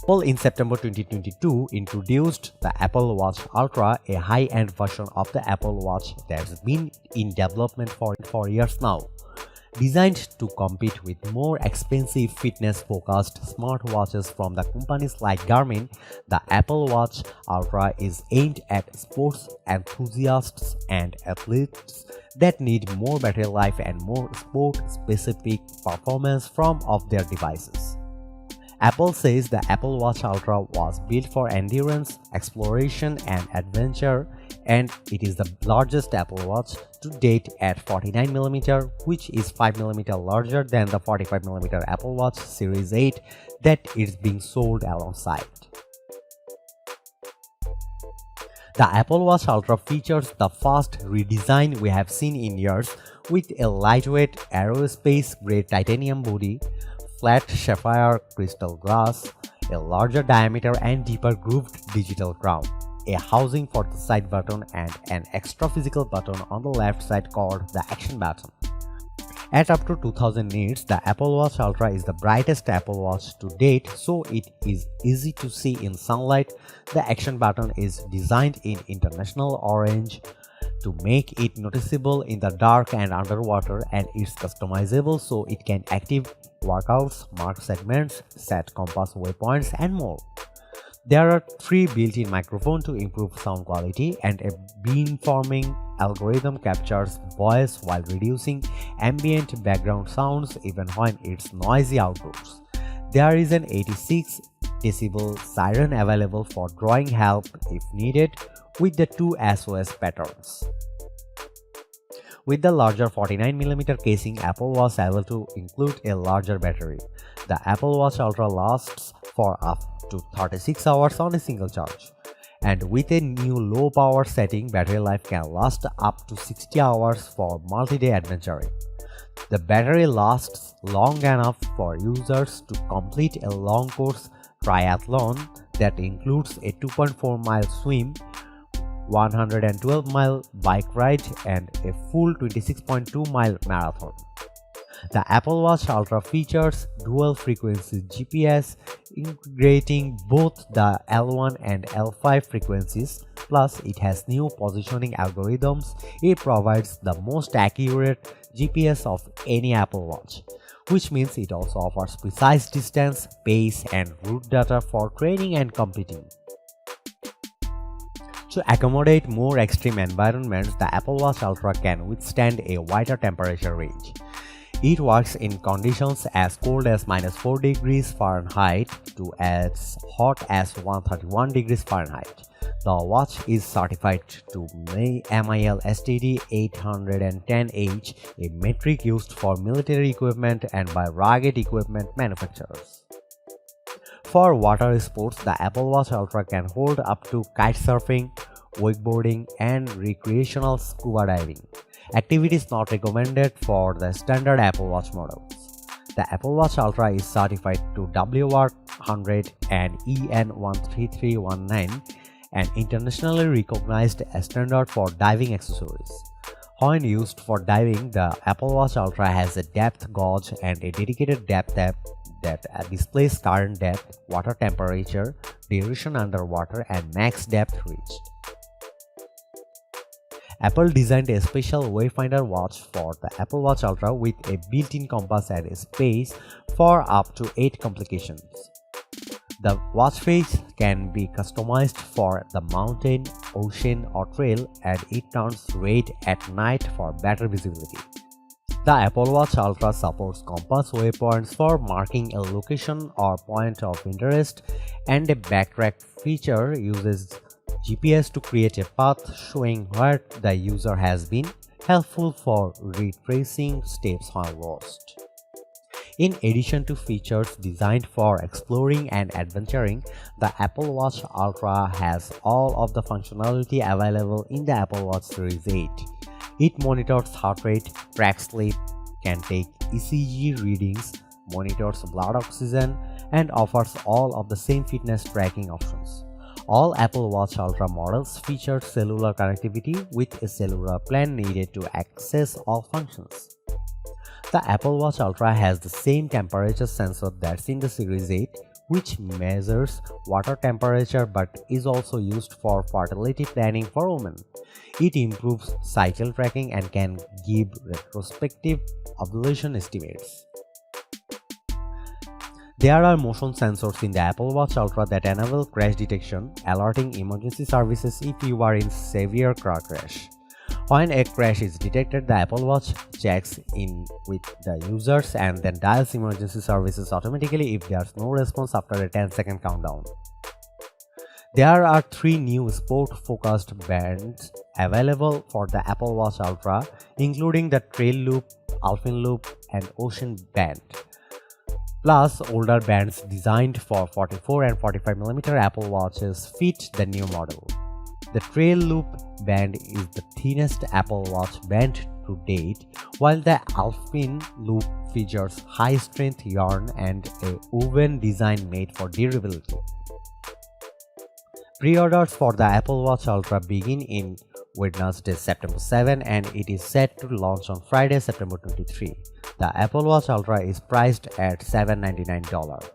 Apple in September 2022 introduced the Apple Watch Ultra, a high-end version of the Apple Watch that's been in development for years now. Designed to compete with more expensive fitness-focused smartwatches from the companies like Garmin, the Apple Watch Ultra is aimed at sports enthusiasts and athletes that need more battery life and more sport-specific performance from their devices. Apple says the Apple Watch Ultra was built for endurance, exploration, and adventure, and it is the largest Apple Watch to date at 49mm, which is 5mm larger than the 45mm Apple Watch Series 8 that is being sold alongside. The Apple Watch Ultra features the first redesign we have seen in years, with a lightweight aerospace-grade titanium body, flat sapphire crystal glass, a larger diameter and deeper grooved digital crown, a housing for the side button, and an extra physical button on the left side called the action button. At up to 2000 nits, the Apple Watch Ultra is the brightest Apple Watch to date, so it is easy to see in sunlight. The action button is designed in international orange to make it noticeable in the dark and underwater, and it's customizable so it can active workouts, mark segments, set compass waypoints, and more. There are 3 built-in microphones to improve sound quality, and a beamforming algorithm captures voice while reducing ambient background sounds even when it's noisy outdoors. There is an 86 decibel siren available for drawing help if needed, with the 2 SOS patterns. With the larger 49mm casing, Apple was able to include a larger battery. The Apple Watch Ultra lasts for up to 36 hours on a single charge. And with a new low power setting, battery life can last up to 60 hours for multi-day adventuring. The battery lasts long enough for users to complete a long course triathlon that includes a 2.4-mile swim, 112-mile bike ride, and a full 26.2-mile marathon. The Apple Watch Ultra features dual-frequency GPS, integrating both the L1 and L5 frequencies, plus it has new positioning algorithms. It provides the most accurate GPS of any Apple Watch, which means it also offers precise distance, pace, and route data for training and competing. To accommodate more extreme environments, the Apple Watch Ultra can withstand a wider temperature range. It works in conditions as cold as -4 degrees Fahrenheit to as hot as 131 degrees Fahrenheit. The watch is certified to MIL STD 810H, a metric used for military equipment and by rugged equipment manufacturers. For water sports, the Apple Watch Ultra can hold up to kitesurfing, wakeboarding, and recreational scuba diving. Activities not recommended for the standard Apple Watch models. The Apple Watch Ultra is certified to WR100 and EN13319, an internationally recognized standard for diving accessories. When used for diving, the Apple Watch Ultra has a depth gauge and a dedicated depth app that displays current depth, water temperature, duration underwater, and max depth reached. Apple designed a special wayfinder watch for the Apple Watch Ultra with a built-in compass and a space for up to 8 complications. The watch face can be customized for the mountain, ocean, or trail, and it turns red at night for better visibility. The Apple Watch Ultra supports compass waypoints for marking a location or point of interest, and a backtrack feature uses GPS to create a path showing where the user has been, helpful for retracing steps when lost. In addition to features designed for exploring and adventuring, the Apple Watch Ultra has all of the functionality available in the Apple Watch Series 8. It monitors heart rate, tracks sleep, can take ECG readings, monitors blood oxygen, and offers all of the same fitness tracking options. All Apple Watch Ultra models feature cellular connectivity with a cellular plan needed to access all functions. The Apple Watch Ultra has the same temperature sensor that's in the Series 8, which measures water temperature but is also used for fertility planning for women. It improves cycle tracking and can give retrospective ovulation estimates. There are motion sensors in the Apple Watch Ultra that enable crash detection, alerting emergency services if you are in severe car crash. When a crash is detected, the Apple Watch checks in with the users and then dials emergency services automatically if there's no response after a 10-second countdown. There are 3 new sport-focused bands available for the Apple Watch Ultra, including the Trail Loop, Alpine Loop, and Ocean Band. Plus, older bands designed for 44 and 45mm Apple Watches fit the new model. The Trail Loop band is the thinnest Apple Watch band to date, while the Alpine Loop features high-strength yarn and a woven design made for durability. Pre-orders for the Apple Watch Ultra begin in Wednesday, September 7, and it is set to launch on Friday, September 23. The Apple Watch Ultra is priced at $799.